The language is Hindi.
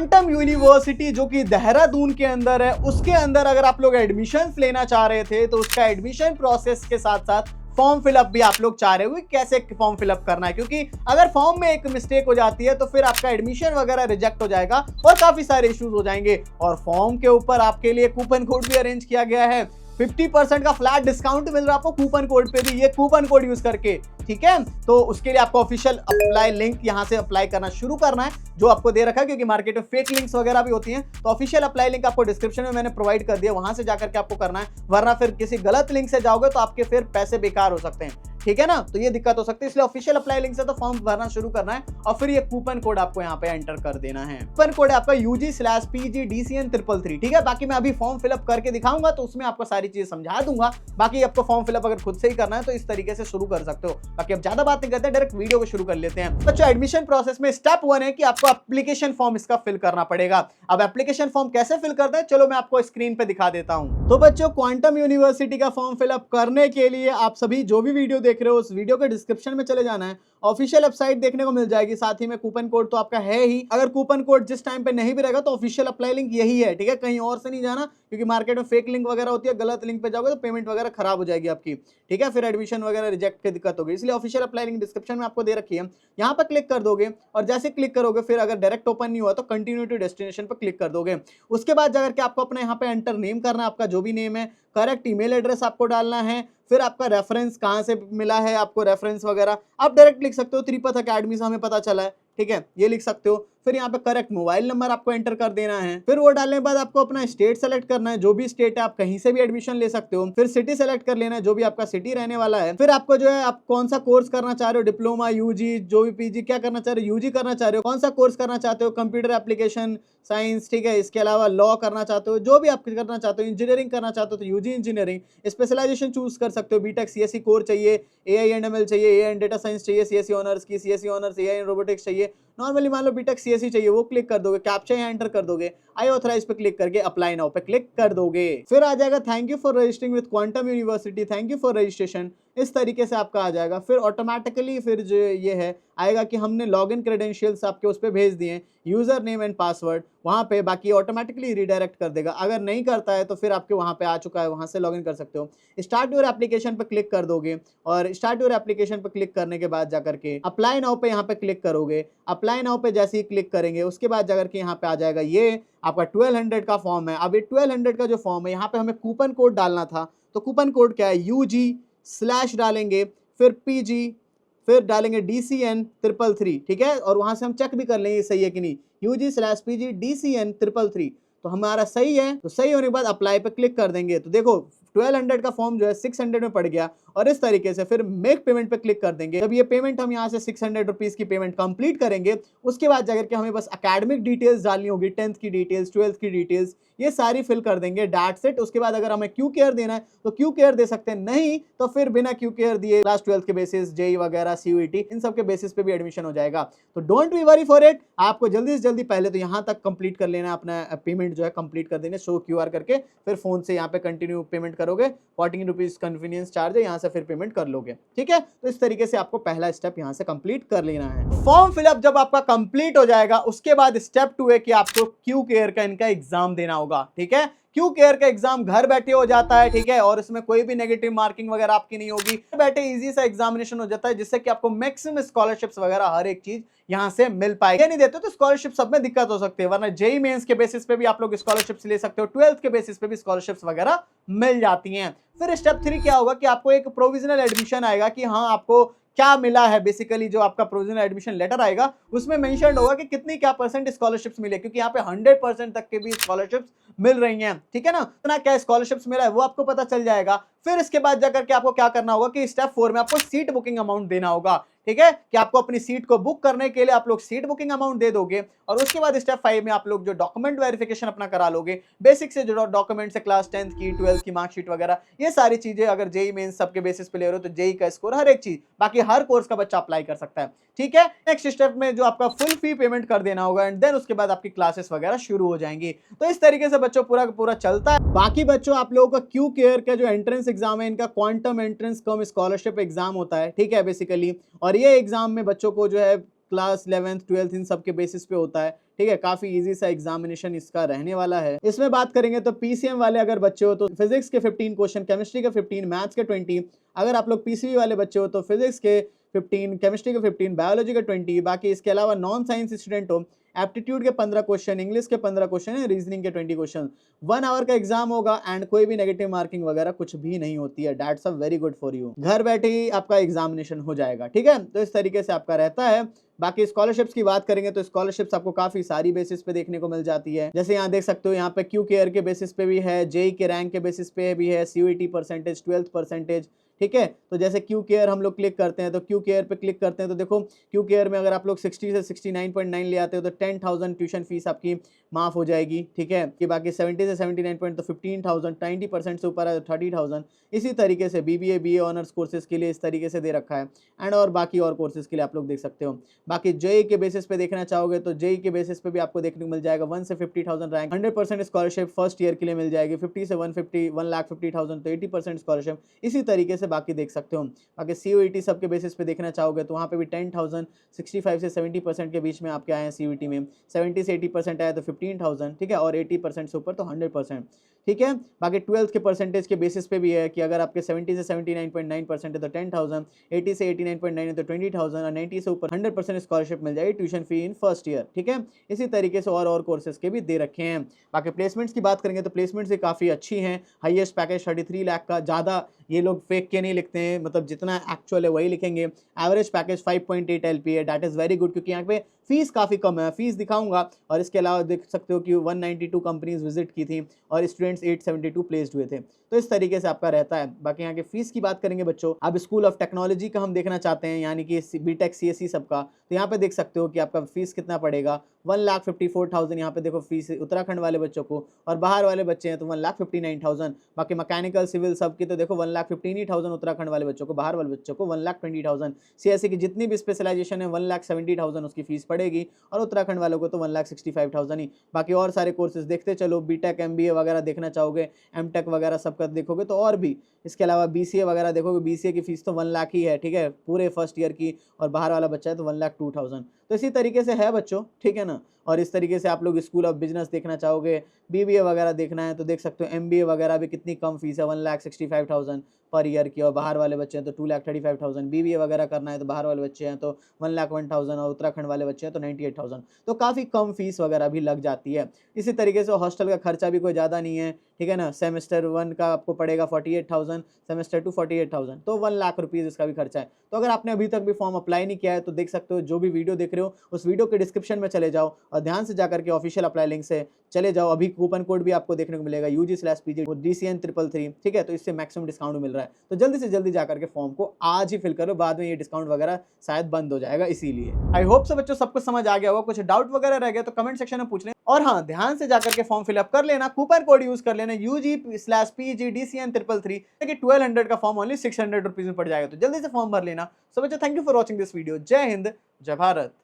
क्वांटम यूनिवर्सिटी जो कि देहरादून के अंदर है, उसके अंदर अगर आप लोग एडमिशन लेना चाह रहे थे तो उसका एडमिशन प्रोसेस के साथ साथ फॉर्म फिलअप भी आप लोग चाह रहे हो कैसे फॉर्म फिलअप करना है, क्योंकि अगर फॉर्म में एक मिस्टेक हो जाती है तो फिर आपका एडमिशन वगैरह रिजेक्ट हो जाएगा और काफी सारे इश्यूज हो जाएंगे। और फॉर्म के ऊपर आपके लिए कूपन कोड भी अरेंज किया गया है, 50% का फ्लैट डिस्काउंट मिल रहा है आपको कूपन कोड पे भी, ये कूपन कोड यूज करके, ठीक है। तो उसके लिए आपको ऑफिशियल अप्लाई लिंक यहां से अप्लाई करना शुरू करना है, जो आपको दे रखा है, क्योंकि मार्केट में फेक लिंक्स वगैरह भी होती हैं। तो ऑफिशियल अप्लाई लिंक आपको डिस्क्रिप्शन में मैंने प्रोवाइड कर दिया, वहां से जाकर के आपको करना है, वरना फिर किसी गलत लिंक से जाओगे तो आपके फिर पैसे बेकार हो सकते हैं, ठीक है ना। तो ये दिक्कत हो सकती है, इसलिए ऑफिशियल अप्लाई लिंक से तो फॉर्म भरना शुरू करना है और फिर ये कूपन कोड आपको यहाँ पे एंटर कर देना है। कूपन कोड आपका UG/PG-DCN333, ठीक है। बाकी मैं अभी फॉर्म फिलअप करके दिखाऊंगा तो उसमें आपको सारी चीज समझा दूंगा। बाकी आपको फॉर्म फिलअप अगर खुद से ही करना है तो इस तरीके से शुरू कर सकते हो। बाकी अब ज्यादा बात नहीं करते, डायरेक्ट वीडियो को शुरू कर लेते हैं। बच्चों एडमिशन प्रोसेस में स्टेप 1 है कि आपको एप्लीकेशन फॉर्म इसका फिल करना पड़ेगा। अब एप्लीकेशन फॉर्म कैसे फिल करते हैं चलो मैं आपको स्क्रीन पे दिखा देता हूं। तो बच्चों क्वांटम यूनिवर्सिटी का फॉर्म फिलअप करने के लिए आप सभी जो भी वीडियो देख रहे हो उस वीडियो के डिस्क्रिप्शन में चले जाना है, ऑफिशियल वेबसाइट देखने को मिल जाएगी, साथ ही में कूपन कोड तो आपका है ही। अगर कूपन कोड जिस टाइम पे नहीं भी रहेगा तो ऑफिशियल अप्लाई लिंक यही है, ठीक है, कहीं और से नहीं जाना, क्योंकि मार्केट में फेक लिंक वगैरह होती है, गलत लिंक पे जाओगे तो पेमेंट वगैरह खराब हो जाएगी आपकी, ठीक है, फिर एडमिशन वगैरह रिजेक्ट की दिक्कत होगी। इसलिए ऑफिशियल अप्लाई लिंक डिस्क्रिप्शन में आपको दे रखी है, यहाँ पर क्लिक कर दोगे और जैसे क्लिक करोगे फिर अगर डायरेक्ट ओपन नहीं हुआ तो कंटिन्यू टू डेस्टिनेशन पर क्लिक कर दोगे। उसके बाद जाकर के आपको अपने यहाँ पे एंटर नेम करना है, आपका जो भी नेम है, करेक्ट ईमेल एड्रेस आपको डालना है, फिर आपका रेफरेंस कहां से मिला है, आपको रेफरेंस वगैरह आप डायरेक्ट लिख सकते हो, त्रिपथ अकेडमी से हमें पता चला है, ठीक है, ये लिख सकते हो। फिर यहाँ पे करेक्ट मोबाइल नंबर आपको एंटर कर देना है, फिर वो डालने के बाद आपको अपना स्टेट सेलेक्ट करना है, जो भी स्टेट है आप कहीं से भी एडमिशन ले सकते हो। फिर सिटी सेलेक्ट कर लेना है, जो भी आपका सिटी रहने वाला है। फिर आपको जो है आप कौन सा कोर्स करना चाह रहे हो, डिप्लोमा, यूजी, जो भी पीजी, क्या करना चाह रहे हो, यूजी करना चाह रहे हो, कौन सा कोर्स करना चाहते हो, कंप्यूटर एप्लीकेशन साइंस, ठीक है, इसके अलावा लॉ करना चाहते हो, जो भी आप करना चाहते हो, इंजीनियरिंग करना चाहते हो तो यूजी इंजीनियरिंग, स्पेशलाइजेशन चूज कर सकते हो, बीटेक सीएससी कोर चाहिए, एआई एंड एमएल चाहिए, एआई एंड डेटा साइंस चाहिए, सीएससी ऑनर्स की, CSC honours AI and robotics चाहिए, नॉर्मली मान लो बीटेक सीएससी चाहिए, वो क्लिक कर दोगे, कैप्चा यहाँ एंटर कर दोगे, आई ऑथराइज पे क्लिक करके अप्लाई नाउ पे क्लिक कर दोगे। फिर आ जाएगा thank you for registering with quantum university, thank you for registration, इस तरीके से आपका आ जाएगा। फिर ऑटोमेटिकली फिर जो ये है आएगा कि हमने लॉगिन क्रेडेंशियल्स आपके उस पर भेज दिए, यूजर नेम एंड पासवर्ड वहां पे, बाकी ऑटोमेटिकली रिडायरेक्ट कर देगा। अगर नहीं करता है तो फिर आपके वहां पे आ चुका है, वहां से लॉगिन कर सकते हो। स्टार्ट योर एप्लीकेशन पे क्लिक कर दोगे और स्टार्ट योर एप्लीकेशन पे क्लिक करने के बाद जाकर के अप्लाई नाउ पे यहाँ पे क्लिक करोगे। अप्लाई नाउ पे जैसे ही क्लिक करेंगे उसके बाद जाकर के यहाँ पे आ जाएगा ये आपका 1200 का फॉर्म है। अब ये 1200 का जो फॉर्म है यहाँ पे हमें कूपन कोड डालना था, तो कूपन कोड क्या है, UG/ डालेंगे, फिर PG, फिर डालेंगे DCN333, ठीक है, और वहां से हम चेक भी कर लेंगे सही है कि नहीं, UG/PG-DCN333, तो हमारा सही है। तो सही होने के बाद अप्लाई पे क्लिक कर देंगे, तो देखो 1200 का फॉर्म जो है 600 में पड़ गया। और इस तरीके से फिर मेक पेमेंट पे क्लिक कर देंगे। जब ये पेमेंट हम यहाँ से 600 रुपीज की पेमेंट कंप्लीट करेंगे उसके बाद जाकर के हमें बस एकेडमिक डिटेल्स डालनी होगी, 10th की डिटेल्स, 12th की डिटेल्स, ये सारी फिल कर देंगे, दैट्स इट। उसके बाद अगर हमें क्यू केयर देना है तो क्यू केयर दे सकते हैं, नहीं तो फिर बिना क्यू केयर दिए क्लास 12th के बेसिस, जेई वगैरह, सीयूईटी, इन सब के बेसिस पे भी एडमिशन हो जाएगा। तो don't be worry for it, आपको जल्दी से जल्दी पहले तो यहाँ तक कंप्लीट कर लेना, अपना पेमेंट जो है कंप्लीट कर देना, शो क्यूआर करके, फिर फोन से यहाँ पे कंटिन्यू पेमेंट करोगे, 14 रुपीज कन्वीनियंस चार्ज है, यहाँ से फिर पेमेंट कर लोगे, ठीक है। तो इस तरीके से आपको पहला स्टेप यहाँ से कंप्लीट कर लेना है। फॉर्म फिलअप जब आपका कंप्लीट हो जाएगा उसके बाद स्टेप 2 है कि आपको क्यू केयर का इनका एग्जाम देना होगा, ठीक है। क्यू केयर का एग्जाम घर बैठे हो जाता है, ठीक है, और इसमें कोई भी नेगेटिव मार्किंग वगैरह आपकी नहीं होगी, घर बैठे इजी सा एग्जामिनेशन हो जाता है, जिससे कि आपको मैक्सिमम स्कॉलरशिप्स वगैरह हर एक चीज यहां से मिल पाएगी। नहीं देते तो स्कॉलरशिप सब में दिक्कत हो सकती है, वरना जेई मेंस के बेसिस पे भी आप लोग स्कॉलरशिप्स ले सकते हो, 12th के बेसिस पे भी स्कॉलरशिप्स वगैरह मिल जाती हैं। फिर स्टेप 3 क्या होगा कि आपको एक प्रोविजनल एडमिशन आएगा कि हाँ आपको क्या मिला है, बेसिकली जो आपका प्रोविजनल एडमिशन लेटर आएगा उसमें मेंशन होगा कि कितनी क्या परसेंट स्कॉलरशिप्स मिले, क्योंकि यहाँ पे 100% तक के भी स्कॉलरशिप्स मिल रही हैं, ठीक है ना, इतना क्या स्कॉलरशिप्स मिला है वो आपको पता चल जाएगा। फिर इसके बाद जाकर के आपको क्या करना होगा कि स्टेप 4 में आपको सीट बुकिंग अमाउंट देना होगा, ठीक है, कि आपको अपनी सीट को बुक करने के लिए आप लोग सीट बुकिंग अमाउंट दे दोगे। और उसके बाद स्टेप 5 में आप लोग जो डॉक्यूमेंट वेरिफिकेशन अपना करा लोगे, बेसिक से जो डॉक्यूमेंट्स है, क्लास 10th की, 12th की मार्कशीट वगैरह, ये सारी चीजें अगर जेई मेंस सबके बेसिस पे ले रहे हो तो जेई का स्कोर, हर एक चीज, बाकी हर कोर्स का बच्चा अप्लाई कर सकता है, ठीक है। नेक्स्ट स्टेप में जो आपका फुल फी पेमेंट कर देना होगा एंड देन उसके बाद आपकी क्लासेस वगैरह शुरू हो जाएंगी। तो इस तरीके से बच्चों पूरा चलता है। बाकी बच्चों आप लोगों का क्यू केयर का जो एंट्रेंस एग्जाम है, इनका क्वांटम एंट्रेंस कम स्कॉलरशिप एग्जाम होता है, ठीक है, बेसिकली, और ये एग्जाम में बच्चों को जो है क्लास 11th 12th इन सब के बेसिस पे होता है, ठीक है, काफी इजी सा एग्जामिनेशन इसका रहने वाला है। इसमें बात करेंगे तो पीसीएम वाले अगर बच्चे हो तो फिजिक्स के 15 क्वेश्चन, केमिस्ट्री के 15, मैथ्स के 20। अगर आप लोग पीसीबी वाले बच्चे हो तो फिजिक्स के 15, केमिस्ट्री के 15, बायोलॉजी के 20। बाकी इसके अलावा नॉन साइंस स्टूडेंट हो, एप्टीट्यूड के 15 क्वेश्चन, इंग्लिश के 15 क्वेश्चन है, रीजनिंग के 20 क्वेश्चन। 1 आवर का एग्जाम होगा एंड कोई भी नेगेटिव मार्किंग वगैरह कुछ भी नहीं होती है। That's a very good for you. घर बैठे ही आपका एग्जामिनेशन हो जाएगा, ठीक है। तो इस तरीके से आपका रहता है। बाकी स्कॉलरशिप्स की बात करेंगे तो स्कॉलरशिप्स आपको काफी सारी बेसिस पे देखने को मिल जाती है। जैसे यहाँ देख सकते हो, यहाँ पे क्यू केयर के बेसिस पे भी है, जेई के रैंक के बेसिस पे भी है, सीयूईटी परसेंटेज, 12th परसेंटेज, ठीक है। तो जैसे क्यू केयर हम लोग क्लिक करते हैं तो क्यू केयर पे क्लिक करते हैं तो देखो क्यू केयर में अगर आप लोग 60 से 69.9 ले आते हो तो 10,000 ट्यूशन फीस आपकी माफ हो जाएगी, ठीक है। कि बाकी 70 से 79 पॉइंट तो 15,000, 90% से ऊपर है तो 30,000। इसी तरीके से बीबीए, बीए ऑनर्स कोर्सेज के लिए इस तरीके से दे रखा है एंड और बाकी और कोर्सेज के लिए आप लोग देख सकते हो। बाकी जेई के बेसिस पे देखना चाहोगे तो जेई के बेसिस पे भी आपको देखने को मिल जाएगा 1 से 50,000 रैंक, 100% स्कॉलरशिप फर्स्ट ईयर के लिए मिल जाएगी, 50 से 1,50,000 तो 80% स्कॉलरशिप। इसी तरीके से बाकी देख सकते हो। बाकी सीयूईटी सबके बेसिस पे देखना चाहोगे तो वहाँ पे भी 10,000, 65 से 70% के बीच में आपके आए हैं सीयूईटी में, 70 से 80% आया तो 15,000, ठीक है, और 80% से ऊपर तो 100%, ठीक है। बाकी 12th के परसेंटेज के बेसिस पे भी है कि अगर आपके 70 से 79.9% है तो 10,000, 80 से 89.9 है तो 20,000 और 90 से ऊपर 100% स्कॉलरशिप मिल जाएगी tuition fee in first year, ठीक है। इसी तरीके से और कोर्सेज के भी दे रखे हैं। बाकी प्लेसमेंट्स की बात करेंगे तो प्लेसमेंट्स भी काफ़ी अच्छी हैं। हाईएस्ट पैकेज 33 लाख का, ज़्यादा ये लोग फेक के नहीं लिखते हैं, मतलब जितना एक्चुअल है वही लिखेंगे। एवरेज पैकेज 5.8 LP है, दैट इज़ वेरी गुड, क्योंकि यहाँ पे फीस काफ़ी कम है। फीस दिखाऊंगा और इसके अलावा देख सकते हो कि 192 कंपनीज विजिट की थी और स्टूडेंट्स 872 प्लेस्ड हुए थे। तो इस तरीके से आपका रहता है। बाकी यहाँ के फीस की बात करेंगे बच्चों, अब स्कूल ऑफ टेक्नोलॉजी का हम देखना चाहते हैं, यानी कि बीटेक सीएससी सबका, तो यहाँ पे देख सकते हो कि आपका फीस कितना पड़ेगा, 1,54,000 यहाँ पे देखो फीस उत्तराखंड वाले बच्चों को, और बाहर वाले बच्चे हैं तो 1,59,000। बाकी मैकेनिकल सिविल सबकी तो देखो 1,15,000 उत्तराखंड वाले बच्चों को, बाहर वाले बच्चों को 1,20,000। सीएससी की जितनी भी स्पेशलाइजेशन है 1,70,000 उसकी फीस पड़ेगी, और उत्तराखंड वालों को तो 1,65,000 ही। बाकी और सारे कोर्सेज देखते चलो, बीटेक एमबीए वगैरह देखना चाहोगे, एमटेक वगैरह सबका देखोगे तो और भी, इसके अलावा बीसीए वगैरह देखोगे, बीसीए की फीस तो 1 लाख ही है, ठीक है, पूरे फर्स्ट ईयर की, और बाहर वाला बच्चा है तो 1,02,000। तो इसी तरीके से है बच्चों, ठीक है ना। और इस तरीके से आप लोग स्कूल ऑफ बिजनेस देखना चाहोगे, बीबीए वगैरह देखना है तो देख सकते हो, एमबीए वगैरह भी कितनी कम फीस है, 1,65,000 पर ईयर की, और बाहर वाले बच्चे हैं तो 2,35,000। बीबीए वगैरह करना है तो बाहर वाले बच्चे हैं तो 1,01,000, और उत्तराखंड वाले बच्चे हैं तो 98,000। तो काफ़ी कम फीस वगैरह भी लग जाती है। इसी तरीके से हॉस्टल का खर्चा भी कोई ज़्यादा नहीं है, ठीक है ना। सेमेस्टर 1 का आपको पड़ेगा 48,000, सेमेस्टर 2 48,000, तो 1 लाख रुपीज़ इसका भी खर्चा है। तो अगर आपने अभी तक भी फॉर्म अप्लाई नहीं किया है तो देख सकते हो, जो भी वीडियो देख रहे हो उस वीडियो के डिस्क्रिप्शन में चले जाओ और ध्यान से जाकर के ऑफिशियल अप्लाई लिंक से चले जाओ। अभी कूपन कोड भी आपको देखने को मिलेगा UG/PG DCN333, ठीक है। तो इससे मैक्सिमम डिस्काउंट मिल रहा है, तो जल्दी से जल्दी जाकर के फॉर्म को आज ही फिल करो, बाद में ये डिस्काउंट वगैरह शायद बंद हो जाएगा, इसीलिए। आई होप सो बच्चों सबको समझ आ गया होगा। कुछ डाउट वगैरह रह गया तो कमेंट सेक्शन में पूछ लें, और हाँ, ध्यान से जाकर के फॉर्म फिलअप कर लेना, कूपन कोड यूज कर लेना UG/PG DCN333, 1200 का फॉर्म ओनली 600 रुपीज में पड़ जाएगा, तो जल्दी से फॉर्म भर लेना। सो बच्चों, thank you for watching this video. जय हिंद, जय भारत।